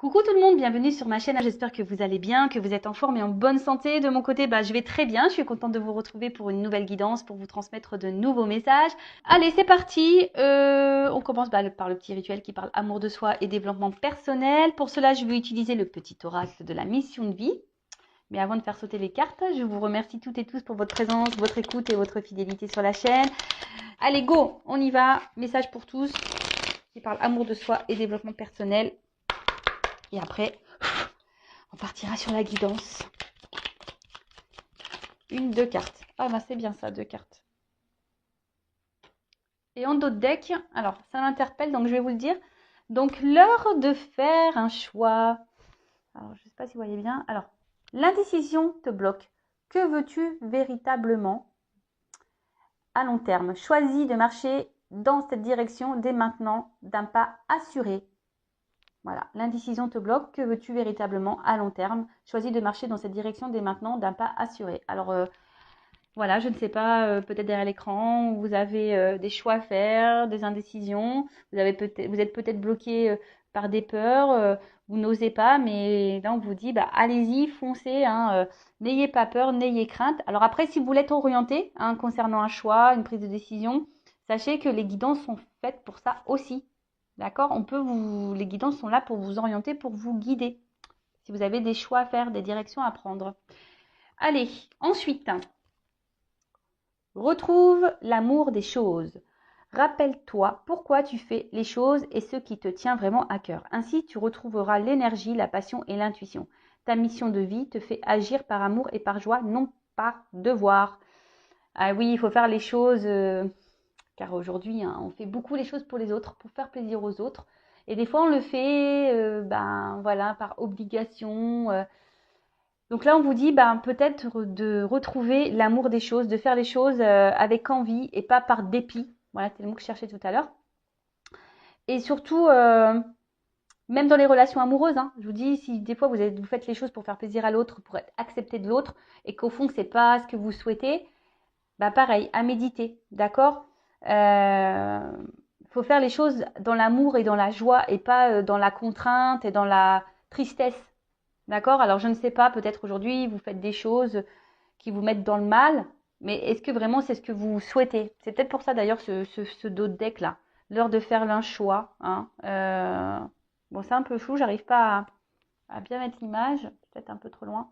Coucou tout le monde, bienvenue sur ma chaîne. J'espère que vous allez bien, que vous êtes en forme et en bonne santé. De mon côté, je vais très bien. Je suis contente de vous retrouver pour une nouvelle guidance, pour vous transmettre de nouveaux messages. Allez, c'est parti. On commence par le petit rituel qui parle amour de soi et développement personnel. Pour cela, je vais utiliser le petit oracle de la mission de vie. Mais avant de faire sauter les cartes, je vous remercie toutes et tous pour votre présence, votre écoute et votre fidélité sur la chaîne. Allez, go, on y va. Message pour tous qui parle amour de soi et développement personnel. Et après, on partira sur la guidance. Deux cartes. Ah c'est bien ça, 2 cartes. Et en dos de deck, alors ça m'interpelle, donc je vais vous le dire. Donc l'heure de faire un choix. Alors je ne sais pas si vous voyez bien. Alors, l'indécision te bloque. Que veux-tu véritablement à long terme? Choisis de marcher dans cette direction dès maintenant, d'un pas assuré. Voilà, l'indécision te bloque. Que veux-tu véritablement à long terme? Choisis de marcher dans cette direction dès maintenant d'un pas assuré. Alors, voilà, je ne sais pas, peut-être derrière l'écran, vous avez des choix à faire, des indécisions. Vous êtes peut-être bloqué par des peurs, vous n'osez pas, mais là, on vous dit, allez-y, foncez, hein, n'ayez pas peur, n'ayez crainte. Alors après, si vous voulez être orienté concernant un choix, une prise de décision, sachez que les guidances sont faites pour ça aussi. D'accord? Les guidances sont là pour vous orienter, pour vous guider. Si vous avez des choix à faire, des directions à prendre. Allez, ensuite, retrouve l'amour des choses. Rappelle-toi pourquoi tu fais les choses et ce qui te tient vraiment à cœur. Ainsi, tu retrouveras l'énergie, la passion et l'intuition. Ta mission de vie te fait agir par amour et par joie, non par devoir. Ah oui, il faut faire les choses... car aujourd'hui, on fait beaucoup les choses pour les autres, pour faire plaisir aux autres. Et des fois, on le fait voilà, par obligation. Donc là, on vous dit peut-être de retrouver l'amour des choses, de faire les choses avec envie et pas par dépit. Voilà, c'est le mot que je cherchais tout à l'heure. Et surtout, même dans les relations amoureuses, je vous dis, si des fois vous faites les choses pour faire plaisir à l'autre, pour être accepté de l'autre, et qu'au fond, c'est pas ce que vous souhaitez, pareil, à méditer, d'accord? Faut faire les choses dans l'amour et dans la joie et pas dans la contrainte et dans la tristesse, d'accord? Alors je ne sais pas, peut-être aujourd'hui vous faites des choses qui vous mettent dans le mal, mais est-ce que vraiment c'est ce que vous souhaitez? C'est peut-être pour ça d'ailleurs ce dos de deck là, l'heure de faire l'un choix. Bon, c'est un peu flou, j'arrive pas à bien mettre l'image, peut-être un peu trop loin.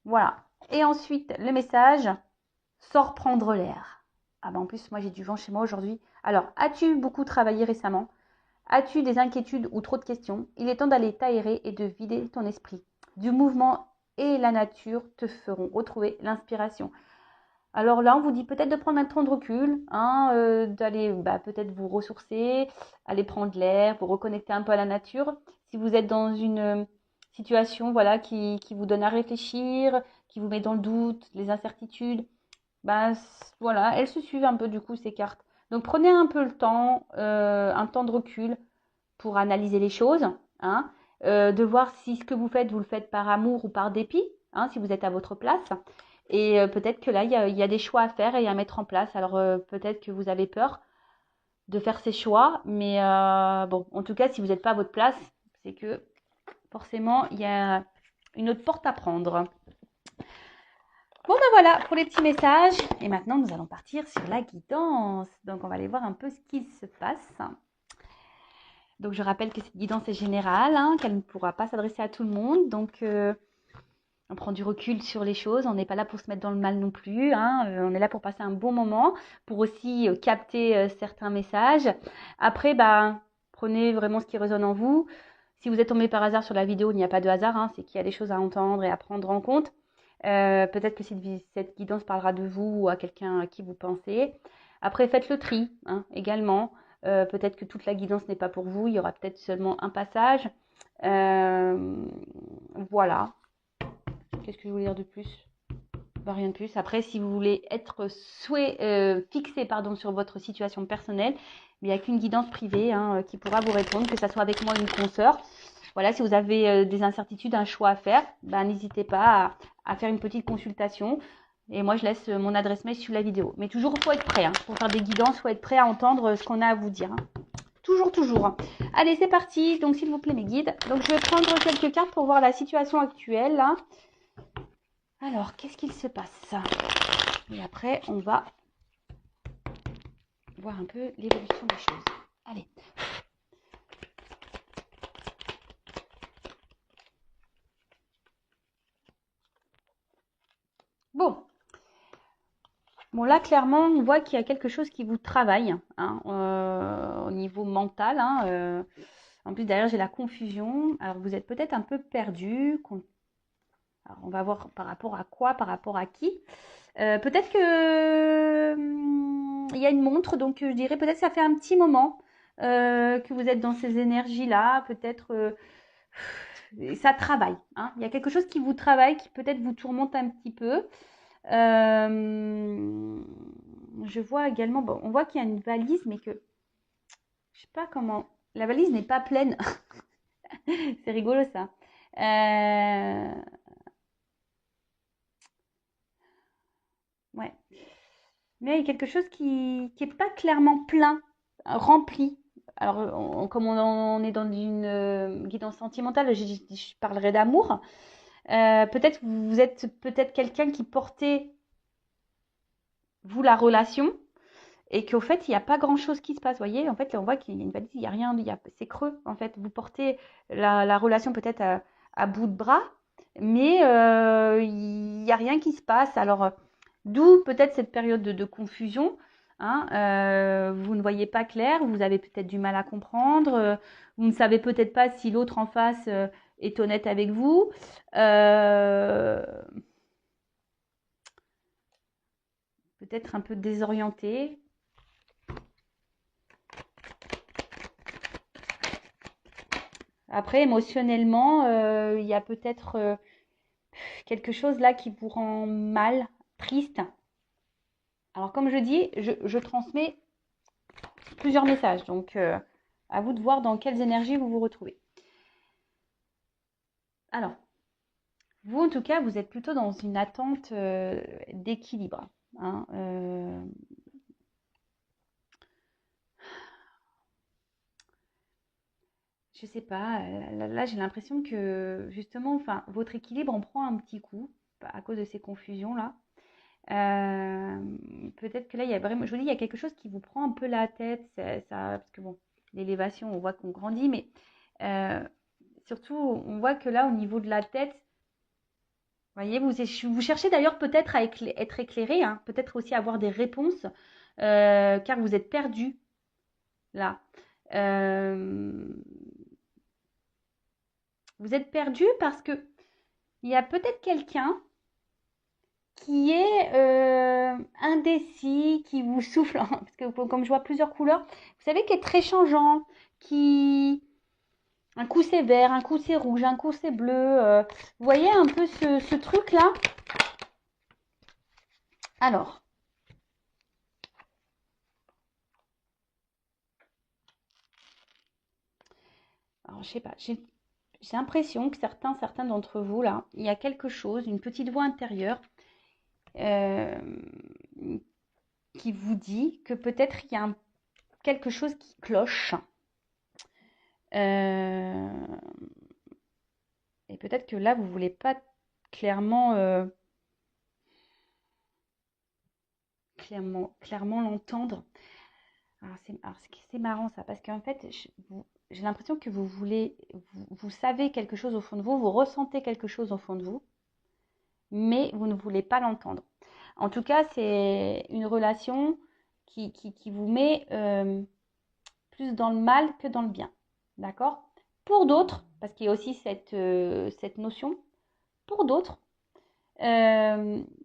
Voilà. Et ensuite le message. Sors prendre l'air. En plus, moi j'ai du vent chez moi aujourd'hui. Alors, as-tu beaucoup travaillé récemment? As-tu des inquiétudes ou trop de questions? Il est temps d'aller t'aérer et de vider ton esprit. Du mouvement et la nature te feront retrouver l'inspiration. Alors là, on vous dit peut-être de prendre un temps de recul, d'aller peut-être vous ressourcer, aller prendre l'air, vous reconnecter un peu à la nature. Si vous êtes dans une situation voilà, qui vous donne à réfléchir, qui vous met dans le doute, les incertitudes, voilà, elles se suivent un peu du coup ces cartes. Donc prenez un peu le temps, un temps de recul pour analyser les choses, de voir si ce que vous faites, vous le faites par amour ou par dépit, si vous êtes à votre place. Et peut-être que là, il y a des choix à faire et à mettre en place. Alors peut-être que vous avez peur de faire ces choix, mais bon, en tout cas, si vous n'êtes pas à votre place, c'est que forcément, il y a une autre porte à prendre. Bon voilà pour les petits messages. Et maintenant, nous allons partir sur la guidance. Donc, on va aller voir un peu ce qui se passe. Donc, je rappelle que cette guidance est générale, qu'elle ne pourra pas s'adresser à tout le monde. Donc, on prend du recul sur les choses. On n'est pas là pour se mettre dans le mal non plus. On est là pour passer un bon moment, pour aussi capter certains messages. Après, prenez vraiment ce qui résonne en vous. Si vous êtes tombé par hasard sur la vidéo, il n'y a pas de hasard. C'est qu'il y a des choses à entendre et à prendre en compte. Peut-être que cette guidance parlera de vous ou à quelqu'un à qui vous pensez. Après, faites le tri également. Peut-être que toute la guidance n'est pas pour vous. Il y aura peut-être seulement un passage. Voilà. Qu'est-ce que je voulais dire de plus? Rien de plus. Après, si vous voulez être fixé sur votre situation personnelle, il n'y a qu'une guidance privée qui pourra vous répondre, que ce soit avec moi ou une consoeur. Voilà, si vous avez des incertitudes, un choix à faire, n'hésitez pas à faire une petite consultation. Et moi, je laisse mon adresse mail sur la vidéo. Mais toujours, il faut être prêt. Pour faire des guidances, il faut être prêt à entendre ce qu'on a à vous dire. Toujours, toujours. Allez, c'est parti. Donc, s'il vous plaît, mes guides. Donc, je vais prendre quelques cartes pour voir la situation actuelle. Là. Alors, qu'est-ce qu'il se passe? Et après, on va voir un peu l'évolution des choses. Allez. Bon. Bon, là, clairement, on voit qu'il y a quelque chose qui vous travaille hein, au niveau mental. Hein, en plus, derrière, j'ai la confusion. Alors, vous êtes peut-être un peu perdu. Alors, on va voir par rapport à quoi, par rapport à qui. Peut-être que il y a une montre, donc je dirais peut-être que ça fait un petit moment que vous êtes dans ces énergies-là. Peut-être ça travaille. Hein. Il y a quelque chose qui vous travaille, qui peut-être vous tourmente un petit peu. Je vois également, bon, on voit qu'il y a une valise, mais que je sais pas comment. La valise n'est pas pleine. C'est rigolo ça. Ouais. Mais il y a quelque chose qui est pas clairement plein, rempli. Alors, comme on est dans une guidance sentimentale, je parlerai d'amour. Peut-être vous êtes peut-être quelqu'un qui portait, vous, la relation, et qu'au fait, il n'y a pas grand-chose qui se passe. Vous voyez, en fait, on voit qu'il y a une valise, il n'y a rien, c'est creux, en fait. Vous portez la relation peut-être à bout de bras, mais il n'y a rien qui se passe. Alors, d'où peut-être cette période de confusion. Hein, vous ne voyez pas clair, vous avez peut-être du mal à comprendre, vous ne savez peut-être pas si l'autre en face est honnête avec vous. Peut-être un peu désorienté. Après, émotionnellement, il y a peut-être quelque chose là qui vous rend mal, triste. Alors, comme je dis, je transmets plusieurs messages. Donc, à vous de voir dans quelles énergies vous vous retrouvez. Alors, vous, en tout cas, vous êtes plutôt dans une attente d'équilibre. Hein, je sais pas, là j'ai l'impression que justement, enfin, votre équilibre en prend un petit coup à cause de ces confusions-là. Peut-être que là, il y a vraiment, je vous dis, il y a quelque chose qui vous prend un peu la tête, parce que bon, l'élévation, on voit qu'on grandit, mais euh, surtout, on voit que là, au niveau de la tête, vous voyez, vous cherchez d'ailleurs peut-être à être éclairé, hein, peut-être aussi avoir des réponses, car vous êtes perdu là. Euh, vous êtes perdu parce que il y a peut-être quelqu'un qui est indécis, qui vous souffle, parce que comme je vois plusieurs couleurs, vous savez, qui est très changeant, qui... Un coup c'est vert, un coup c'est rouge, un coup c'est bleu. Vous voyez un peu ce truc-là? Alors, je sais pas, j'ai l'impression que certains d'entre vous, là, il y a quelque chose, une petite voix intérieure euh, qui vous dit que peut-être il y a quelque chose qui cloche. Euh, et peut-être que là, vous ne voulez pas clairement, clairement l'entendre. C'est marrant ça, parce qu'en fait, j'ai l'impression que vous savez quelque chose au fond de vous, vous ressentez quelque chose au fond de vous, mais vous ne voulez pas l'entendre. En tout cas, c'est une relation qui vous met plus dans le mal que dans le bien. D'accord? Pour d'autres, parce qu'il y a aussi cette notion, pour d'autres, il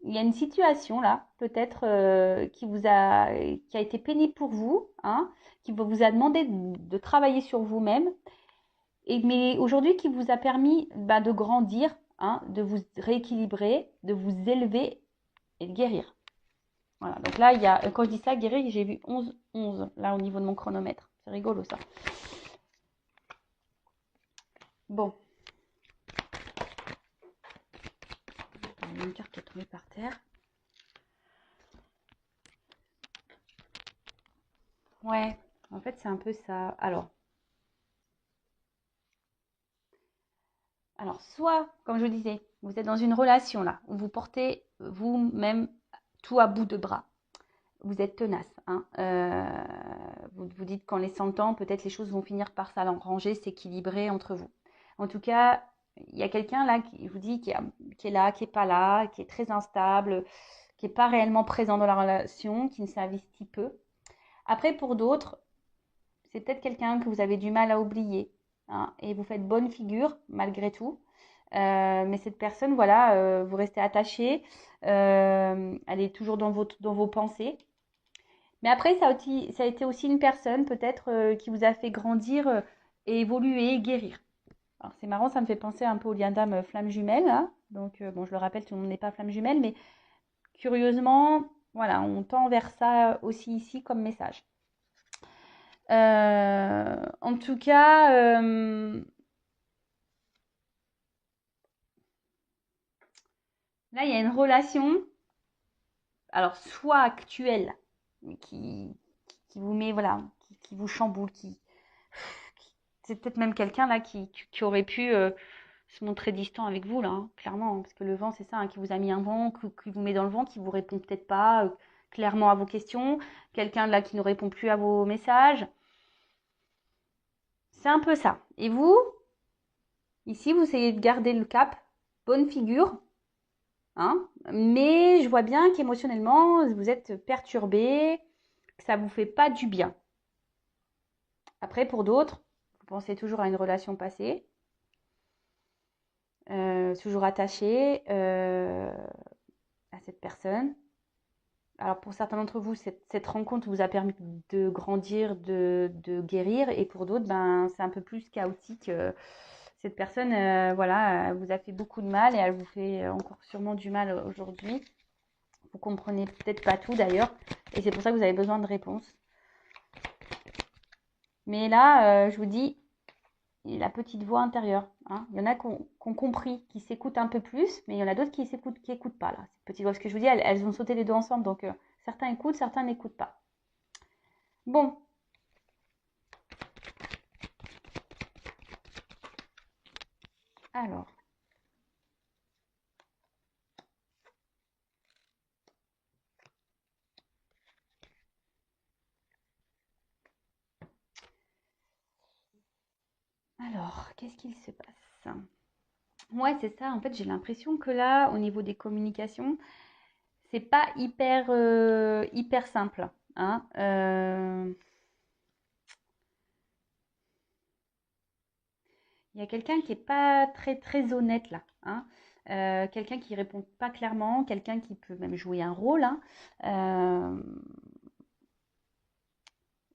y a une situation là, peut-être qui a été pénible pour vous, hein, qui vous a demandé de travailler sur vous-même, mais aujourd'hui qui vous a permis de grandir, hein, de vous rééquilibrer, de vous élever et de guérir. Voilà, donc là, quand je dis ça, guérir, j'ai vu 11 là au niveau de mon chronomètre. C'est rigolo ça. Bon, il y a une carte qui est tombée par terre. Ouais, En fait, c'est un peu ça. Alors, soit, comme je vous disais, vous êtes dans une relation là, où vous portez vous-même tout à bout de bras. Vous êtes tenace, hein. Vous vous dites qu'en laissant le temps, peut-être les choses vont finir par s'arranger, s'équilibrer entre vous. En tout cas, il y a quelqu'un là qui vous dit qui est là, qui est pas là, qui est très instable, qui est pas réellement présent dans la relation, qui ne s'investit peu. Après, pour d'autres, c'est peut-être quelqu'un que vous avez du mal à oublier, hein, et vous faites bonne figure malgré tout. Mais cette personne, voilà, vous restez attaché, elle est toujours dans vos pensées. Mais après, ça a été aussi une personne peut-être qui vous a fait grandir et évoluer, guérir. Alors c'est marrant, ça me fait penser un peu au lien d'âme flamme jumelle, hein. Donc bon, je le rappelle, tout le monde n'est pas flamme jumelle, mais curieusement, voilà, on tend vers ça aussi ici comme message. En tout cas, là, il y a une relation, alors soit actuelle, qui, qui vous met, voilà, qui vous chamboule, c'est peut-être même quelqu'un là qui aurait pu se montrer distant avec vous là, hein, clairement, hein, parce que le vent, c'est ça, hein, qui vous a mis un vent, qui vous met dans le vent, qui vous répond peut-être pas clairement à vos questions, quelqu'un là qui ne répond plus à vos messages. C'est un peu ça. Et vous, ici, vous essayez de garder le cap, bonne figure, hein, mais je vois bien qu'émotionnellement, vous êtes perturbé, que ça vous fait pas du bien. Après, pour d'autres, vous pensez toujours à une relation passée, toujours attaché à cette personne. Alors pour certains d'entre vous, cette rencontre vous a permis de grandir, de guérir, et pour d'autres, ben, c'est un peu plus chaotique. Cette personne, voilà, elle vous a fait beaucoup de mal et elle vous fait encore sûrement du mal aujourd'hui. Vous comprenez peut-être pas tout d'ailleurs, et c'est pour ça que vous avez besoin de réponses. Mais là, je vous dis, la petite voix intérieure, hein. Il y en a qui ont compris, qui s'écoutent un peu plus, mais il y en a d'autres qui écoutent pas là. Cette petite voix, parce que je vous dis, elles ont sauté les deux ensemble, donc certains écoutent, certains n'écoutent pas. Bon, alors, qu'est-ce qu'il se passe? Ouais, c'est ça. En fait, j'ai l'impression que là, au niveau des communications, c'est pas hyper simple, hein. Il y a quelqu'un qui est pas très honnête là, hein. Quelqu'un qui répond pas clairement, quelqu'un qui peut même jouer un rôle, hein. Euh,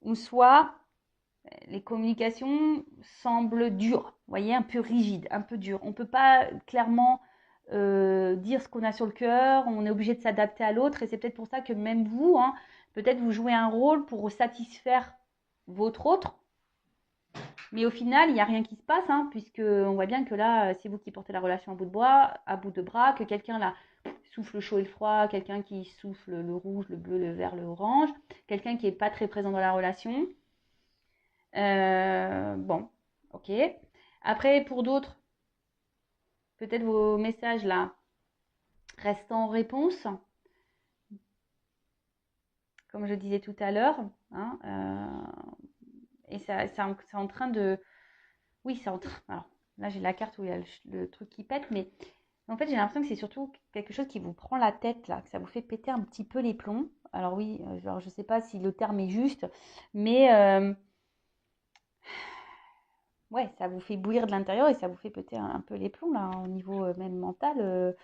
ou soit les communications semblent dures, vous voyez, un peu rigides, un peu dures. On ne peut pas clairement dire ce qu'on a sur le cœur, on est obligé de s'adapter à l'autre, et c'est peut-être pour ça que même vous, hein, peut-être vous jouez un rôle pour satisfaire votre autre, mais au final, il n'y a rien qui se passe, hein, puisque on voit bien que là, c'est vous qui portez la relation à bout de bras, que quelqu'un là souffle le chaud et le froid, quelqu'un qui souffle le rouge, le bleu, le vert, le orange, quelqu'un qui n'est pas très présent dans la relation. Bon, ok. Après, pour d'autres, peut-être vos messages là restent en réponse, comme je disais tout à l'heure, hein, et c'est en train de... Oui, c'est en train... Alors, là, j'ai la carte où il y a le truc qui pète, mais en fait, j'ai l'impression que c'est surtout quelque chose qui vous prend la tête, là, que ça vous fait péter un petit peu les plombs. Alors oui, genre, je ne sais pas si le terme est juste, mais ouais, ça vous fait bouillir de l'intérieur et ça vous fait péter un peu les plombs, là, au niveau même mental.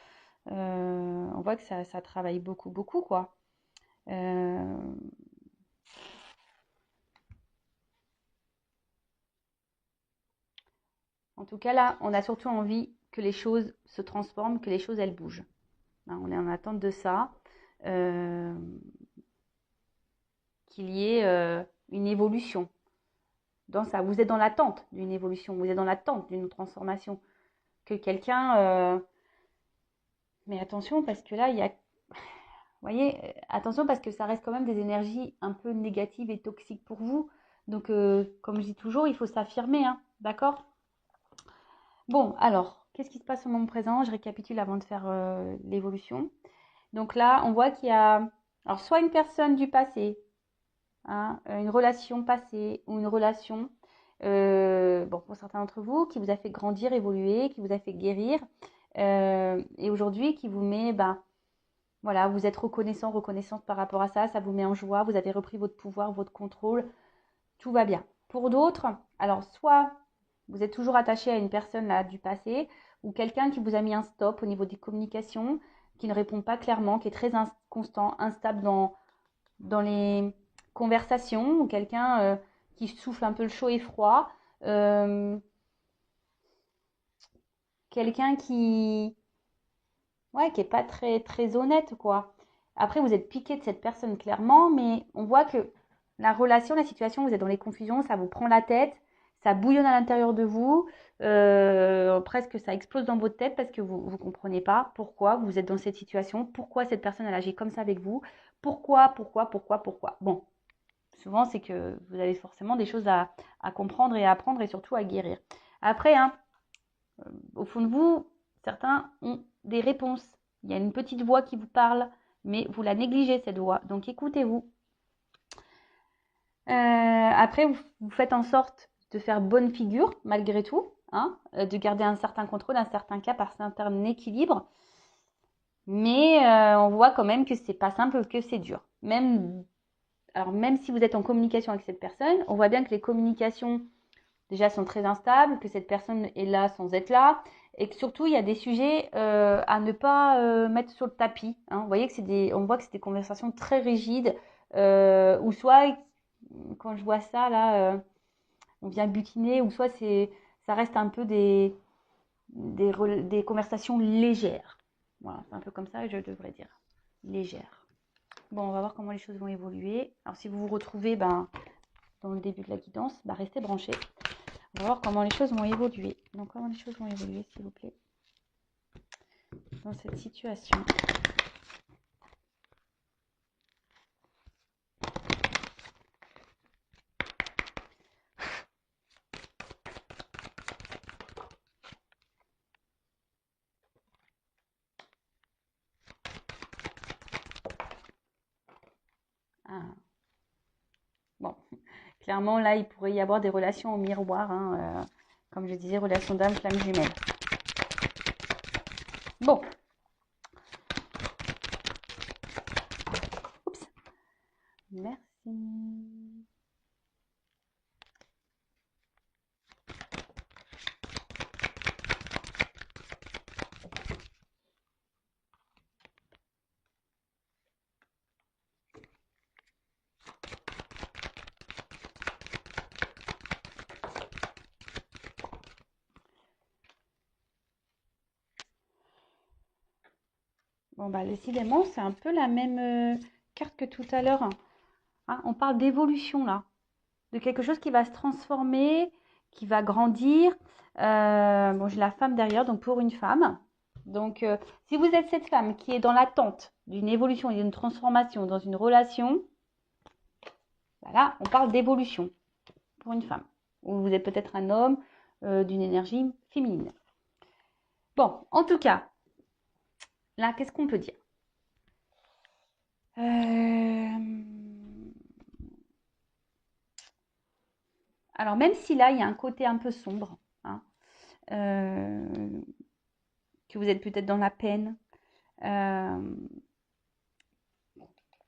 On voit que ça travaille beaucoup, quoi. Euh, En tout cas, là, on a surtout envie que les choses se transforment, que les choses, elles bougent, hein. On est en attente de ça, euh, qu'il y ait une évolution dans ça. Vous êtes dans l'attente d'une évolution, vous êtes dans l'attente d'une transformation. Que quelqu'un... Mais attention, parce que là, il y a... Vous voyez, attention parce que ça reste quand même des énergies un peu négatives et toxiques pour vous. Donc, comme je dis toujours, il faut s'affirmer, hein, d'accord? Bon, alors, qu'est-ce qui se passe au moment présent? Je récapitule avant de faire l'évolution. Donc là, on voit qu'il y a alors soit une personne du passé, hein, une relation passée ou une relation, bon, pour certains d'entre vous, qui vous a fait grandir, évoluer, qui vous a fait guérir, et aujourd'hui qui vous met, ben, voilà, vous êtes reconnaissant, reconnaissante par rapport à ça, ça vous met en joie, vous avez repris votre pouvoir, votre contrôle, tout va bien. Pour d'autres, alors soit vous êtes toujours attaché à une personne là du passé ou quelqu'un qui vous a mis un stop au niveau des communications, qui ne répond pas clairement, qui est très inconstant, instable dans les conversations, ou quelqu'un qui souffle un peu le chaud et froid, euh, quelqu'un ouais, qui est pas très très honnête quoi. Après, vous êtes piqué de cette personne clairement, mais on voit que la relation, la situation, vous êtes dans les confusions, ça vous prend la tête, ça bouillonne à l'intérieur de vous, presque ça explose dans votre tête parce que vous ne comprenez pas pourquoi vous êtes dans cette situation, pourquoi cette personne elle agit comme ça avec vous, pourquoi. Bon, souvent c'est que vous avez forcément des choses à comprendre et à apprendre et surtout à guérir. Après, hein, au fond de vous, certains ont des réponses. Il y a une petite voix qui vous parle, mais vous la négligez cette voix. Donc écoutez-vous. Après, vous faites en sorte de faire bonne figure malgré tout, hein, de garder un certain contrôle, un certain cap, un certain équilibre. Mais on voit quand même que c'est pas simple, que c'est dur. Alors même si vous êtes en communication avec cette personne, on voit bien que les communications déjà sont très instables, que cette personne est là sans être là, et que surtout il y a des sujets à ne pas mettre sur le tapis, hein. Vous voyez que on voit que c'est des conversations très rigides, ou soit quand je vois ça là, on vient butiner, ou soit ça reste un peu des conversations légères. Voilà, c'est un peu comme ça que je devrais dire, légères. Bon, on va voir comment les choses vont évoluer. Alors si vous vous retrouvez dans le début de la guidance, restez branchés. On va voir comment les choses vont évoluer. Donc, comment les choses vont évoluer, s'il vous plaît, dans cette situation. Ah. Bon, clairement, là, il pourrait y avoir des relations au miroir, hein, comme je disais, relations d'âme, flamme jumelle. Bon. Oups. Merci. Bon, décidément, c'est un peu la même carte que tout à l'heure, hein. On parle d'évolution, là. De quelque chose qui va se transformer, qui va grandir. Bon, j'ai la femme derrière, donc pour une femme. Donc, si vous êtes cette femme qui est dans l'attente d'une évolution et d'une transformation dans une relation, voilà, on parle d'évolution pour une femme. Ou vous êtes peut-être un homme d'une énergie féminine. Bon, en tout cas, là, qu'est-ce qu'on peut dire? Alors, même si là, il y a un côté un peu sombre, hein, que vous êtes peut-être dans la peine,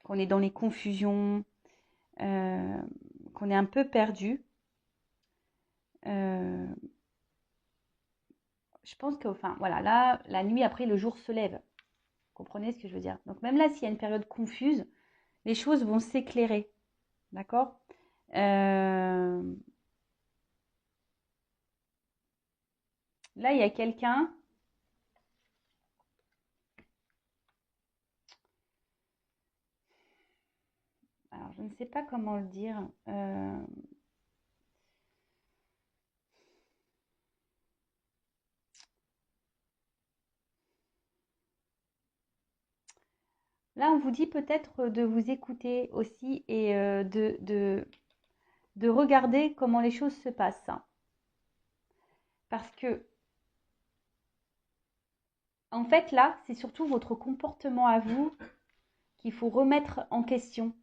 qu'on est dans les confusions, qu'on est un peu perdu, je pense que, enfin, voilà, là, la nuit après, le jour se lève. Vous comprenez ce que je veux dire? Donc, même là, s'il y a une période confuse, les choses vont s'éclairer. D'accord? Là, il y a quelqu'un. Alors, je ne sais pas comment le dire. Là, on vous dit peut-être de vous écouter aussi et de regarder comment les choses se passent. Parce que, en fait, là, c'est surtout votre comportement à vous qu'il faut remettre en question,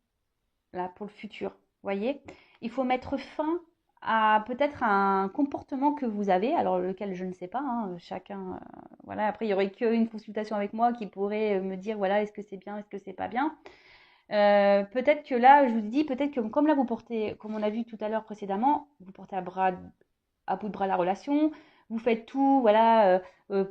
là, pour le futur. Vous voyez? Il faut mettre fin à peut-être un comportement que vous avez, alors lequel je ne sais pas, hein, chacun, voilà. Après, il n'y aurait qu'une consultation avec moi qui pourrait me dire, voilà, est-ce que c'est bien, est-ce que c'est pas bien. Peut-être que là, je vous dis, peut-être que comme là, vous portez, comme on a vu tout à l'heure précédemment, vous portez à bout de bras la relation, vous faites tout, voilà,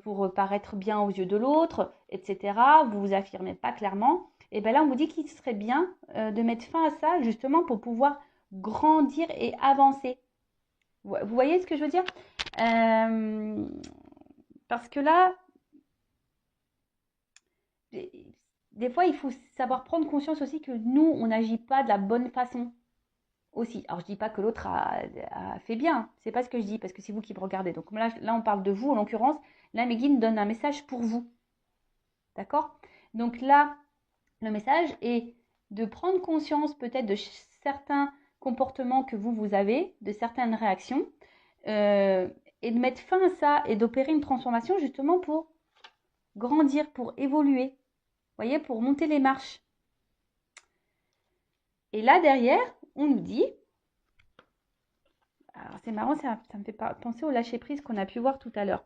pour paraître bien aux yeux de l'autre, etc. Vous vous affirmez pas clairement. Et bien là, on vous dit qu'il serait bien de mettre fin à ça, justement, pour pouvoir grandir et avancer. Vous voyez ce que je veux dire? Parce que là, des fois, il faut savoir prendre conscience aussi que nous, on n'agit pas de la bonne façon aussi. Alors, je dis pas que l'autre a fait bien, c'est pas ce que je dis, parce que c'est vous qui me regardez. Donc là, on parle de vous, en l'occurrence. Là, mes guides donnent un message pour vous. D'accord? Donc là, le message est de prendre conscience peut-être de certains comportements que vous avez, de certaines réactions, et de mettre fin à ça et d'opérer une transformation justement pour grandir, pour évoluer, vous voyez, pour monter les marches. Et là, derrière, on nous dit, alors c'est marrant, ça me fait penser au lâcher-prise qu'on a pu voir tout à l'heure.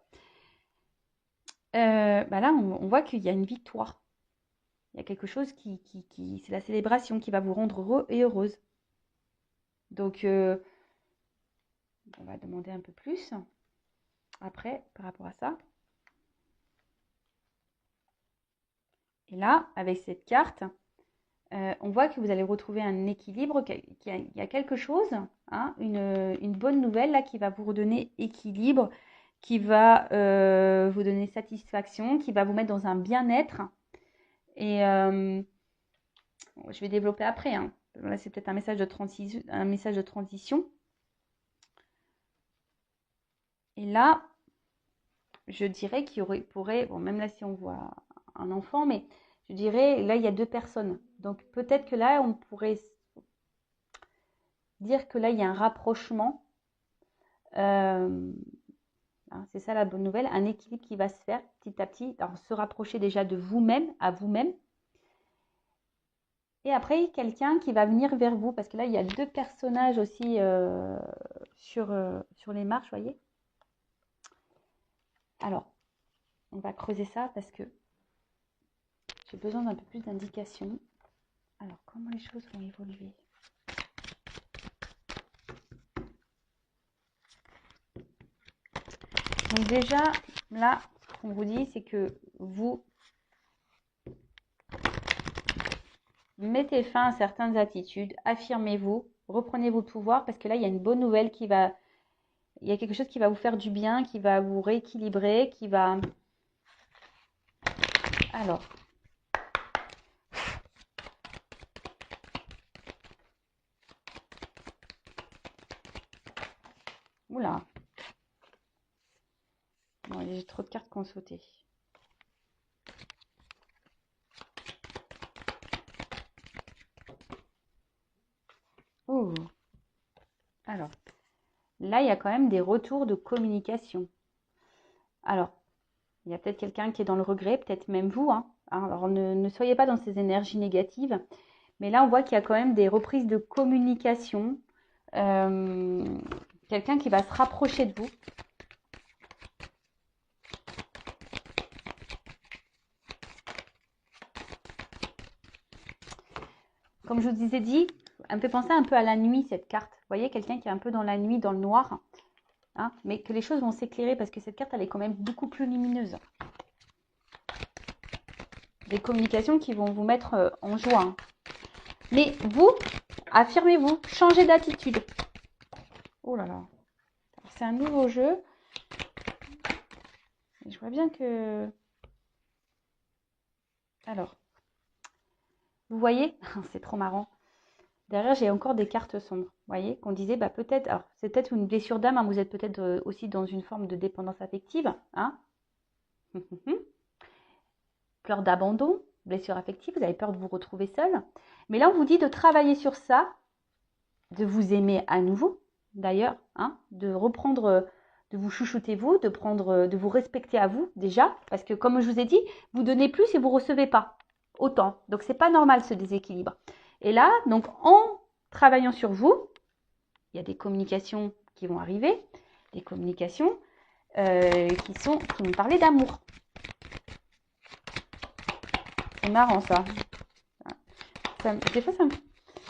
Bah là, on voit qu'il y a une victoire. Il y a quelque chose c'est la célébration qui va vous rendre heureux et heureuse. Donc, on va demander un peu plus après par rapport à ça. Et là, avec cette carte, on voit que vous allez retrouver un équilibre, qu'il y a quelque chose, hein, une bonne nouvelle là qui va vous redonner équilibre, qui va vous donner satisfaction, qui va vous mettre dans un bien-être. Et je vais développer après. Hein. Là, c'est peut-être un message de transition. Et là, je dirais qu'il pourrait, bon, même là si on voit un enfant, mais je dirais, là, il y a 2 personnes. Donc peut-être que là, on pourrait dire que là, il y a un rapprochement. C'est ça la bonne nouvelle, un équilibre qui va se faire petit à petit. Alors, se rapprocher déjà de vous-même, à vous-même. Et après, quelqu'un qui va venir vers vous. Parce que là, il y a 2 personnages aussi sur les marches, vous voyez. Alors, on va creuser ça parce que j'ai besoin d'un peu plus d'indications. Alors, comment les choses vont évoluer? Donc déjà, là, ce qu'on vous dit, c'est que vous mettez fin à certaines attitudes, affirmez-vous, reprenez vos pouvoirs, parce que là, il y a une bonne nouvelle il y a quelque chose qui va vous faire du bien, qui va vous rééquilibrer, qui va... Alors... Oula. Bon, j'ai trop de cartes qui ont sauté. Oh. Alors, là, il y a quand même des retours de communication. Alors, il y a peut-être quelqu'un qui est dans le regret, peut-être même vous. Hein. Alors, ne soyez pas dans ces énergies négatives. Mais là, on voit qu'il y a quand même des reprises de communication. Quelqu'un qui va se rapprocher de vous. Comme je vous ai dit, elle me fait penser un peu à la nuit, cette carte. Vous voyez, quelqu'un qui est un peu dans la nuit, dans le noir. Hein, mais que les choses vont s'éclairer parce que cette carte, elle est quand même beaucoup plus lumineuse. Des communications qui vont vous mettre en joie. Hein. Mais vous, affirmez-vous, changez d'attitude. Oh là là. C'est un nouveau jeu. Et je vois bien que... Alors, vous voyez, c'est trop marrant. Derrière, j'ai encore des cartes sombres. Vous voyez, qu'on disait, bah peut-être, alors c'est peut-être une blessure d'âme, hein, vous êtes peut-être aussi dans une forme de dépendance affective. Hein. Peur d'abandon, blessure affective, vous avez peur de vous retrouver seul. Mais là, on vous dit de travailler sur ça de vous aimer à nouveau, d'ailleurs, hein, de reprendre, de vous chouchouter vous, de vous respecter à vous déjà, parce que comme je vous ai dit, vous donnez plus et vous recevez pas autant. Donc c'est pas normal ce déséquilibre. Et là, donc en travaillant sur vous, il y a des communications qui vont arriver, des communications qui vont parler d'amour. C'est marrant ça. Des fois,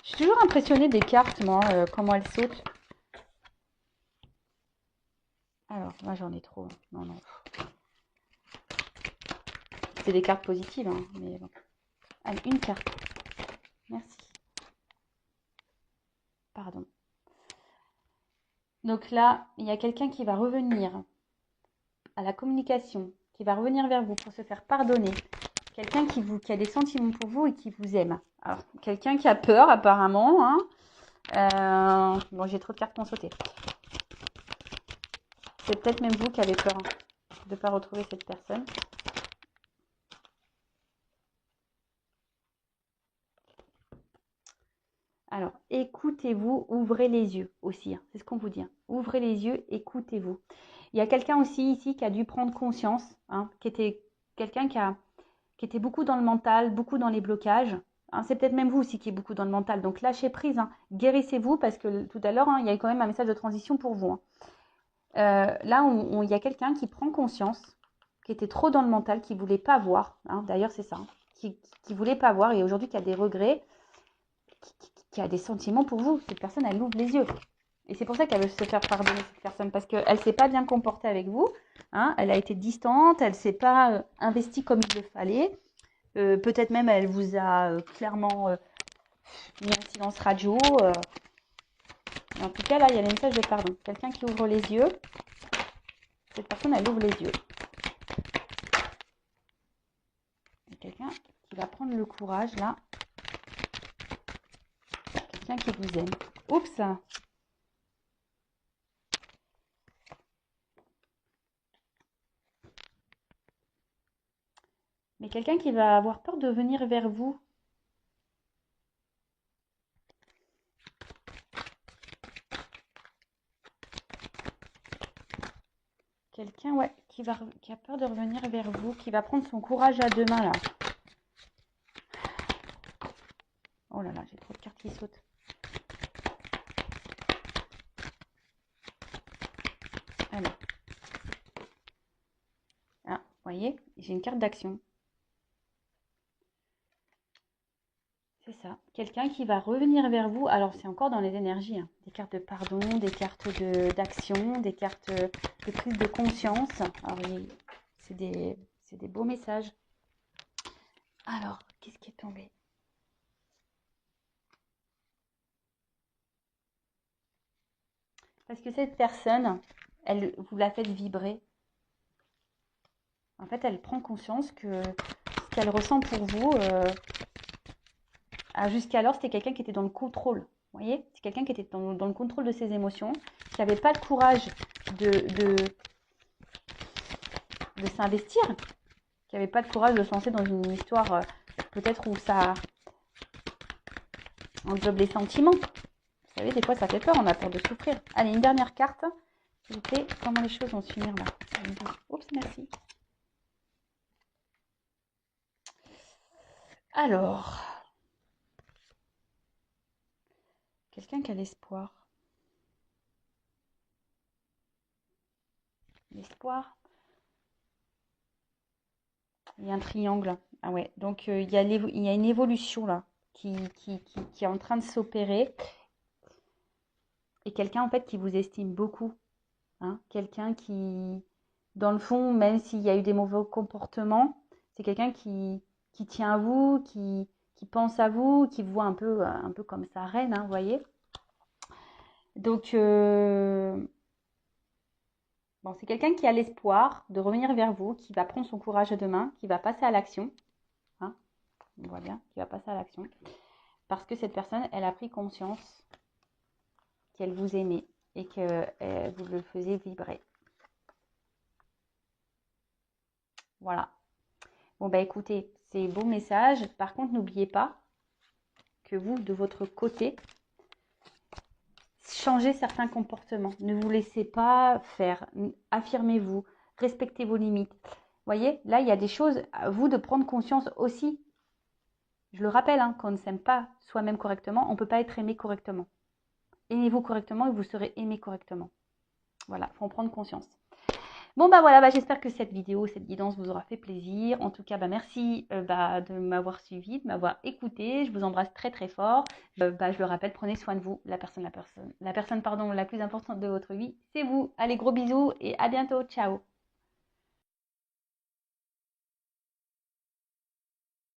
je suis toujours impressionnée des cartes, moi, comment elles sautent. Alors, moi j'en ai trop. Non, non. C'est des cartes positives, hein, mais bon. Allez, une carte. Merci. Pardon. Donc là, il y a quelqu'un qui va revenir à la communication, qui va revenir vers vous pour se faire pardonner. Quelqu'un qui a des sentiments pour vous et qui vous aime. Alors, quelqu'un qui a peur apparemment. Hein. Bon, j'ai trop de cartes qui ont sauté. C'est peut-être même vous qui avez peur de ne pas retrouver cette personne. Alors, écoutez-vous, ouvrez les yeux aussi. Hein, c'est ce qu'on vous dit. Hein. Ouvrez les yeux, écoutez-vous. Il y a quelqu'un aussi ici qui a dû prendre conscience, hein, qui était quelqu'un qui était beaucoup dans le mental, beaucoup dans les blocages. Hein, c'est peut-être même vous aussi qui êtes beaucoup dans le mental. Donc, lâchez prise, hein, guérissez-vous parce que tout à l'heure, hein, il y a quand même un message de transition pour vous. Hein. Là, il y a quelqu'un qui prend conscience, qui était trop dans le mental, qui ne voulait pas voir. Hein, d'ailleurs, c'est ça. Hein, qui ne voulait pas voir et aujourd'hui qui a des regrets, qui a des sentiments pour vous. Cette personne, elle ouvre les yeux. Et c'est pour ça qu'elle veut se faire pardonner, cette personne, parce qu'elle ne s'est pas bien comportée avec vous. Hein, elle a été distante, elle ne s'est pas investie comme il le fallait. Peut-être même, elle vous a clairement mis un silence radio. En tout cas, là, il y a le message de pardon. Quelqu'un qui ouvre les yeux. Cette personne, elle ouvre les yeux. Il y a quelqu'un qui va prendre le courage, là. Quelqu'un qui vous aime. Oups! Mais quelqu'un qui va avoir peur de venir vers vous. Quelqu'un, ouais, qui a peur de revenir vers vous, qui va prendre son courage à deux mains, là. Oh là là, j'ai trop de cartes qui sautent. Alors. Ah, vous voyez, j'ai une carte d'action. C'est ça. Quelqu'un qui va revenir vers vous. Alors, c'est encore dans les énergies. Hein. Des cartes de pardon, des cartes d'action, des cartes de prise de conscience. Alors, c'est des beaux messages. Alors, qu'est-ce qui est tombé? Parce que cette personne, vous la faites vibrer. En fait, elle prend conscience que ce qu'elle ressent pour vous, jusqu'alors, c'était quelqu'un qui était dans le contrôle. Vous voyez? C'est quelqu'un qui était dans le contrôle de ses émotions, qui n'avait pas le courage de s'investir, qui n'avait pas le courage de se lancer dans une histoire peut-être où ça englobe les sentiments. Vous savez, des fois, ça fait peur, on a peur de souffrir. Allez, une dernière carte, s'il vous plaît. Comment les choses vont se finir là? Oups, merci. Alors, quelqu'un qui a l'espoir. L'espoir. Il y a un triangle. Ah ouais, donc il y a une évolution là qui est en train de s'opérer. Et quelqu'un en fait qui vous estime beaucoup. Hein, quelqu'un qui, dans le fond, même s'il y a eu des mauvais comportements, c'est quelqu'un qui tient à vous, qui pense à vous, qui vous voit un peu comme sa reine, hein, vous voyez. Donc, bon, c'est quelqu'un qui a l'espoir de revenir vers vous, qui va prendre son courage à deux mains, qui va passer à l'action. Hein, on voit bien, qui va passer à l'action. Parce que cette personne, elle a pris conscience qu'elle vous aimait et que vous le faisiez vibrer. Voilà. Bon, bah écoutez, c'est beau message. Par contre, n'oubliez pas que vous, de votre côté, changer certains comportements. Ne vous laissez pas faire. Affirmez-vous. Respectez vos limites. Vous voyez, là, il y a des choses à vous de prendre conscience aussi. Je le rappelle, hein, quand on ne s'aime pas soi-même correctement, on ne peut pas être aimé correctement. Aimez-vous correctement et vous serez aimé correctement. Voilà, il faut en prendre conscience. Bon, bah voilà, j'espère que cette vidéo, cette guidance vous aura fait plaisir. En tout cas, merci de m'avoir suivi, de m'avoir écouté. Je vous embrasse très très fort. Je le rappelle, prenez soin de vous. La personne la plus importante de votre vie, c'est vous. Allez, gros bisous et à bientôt. Ciao.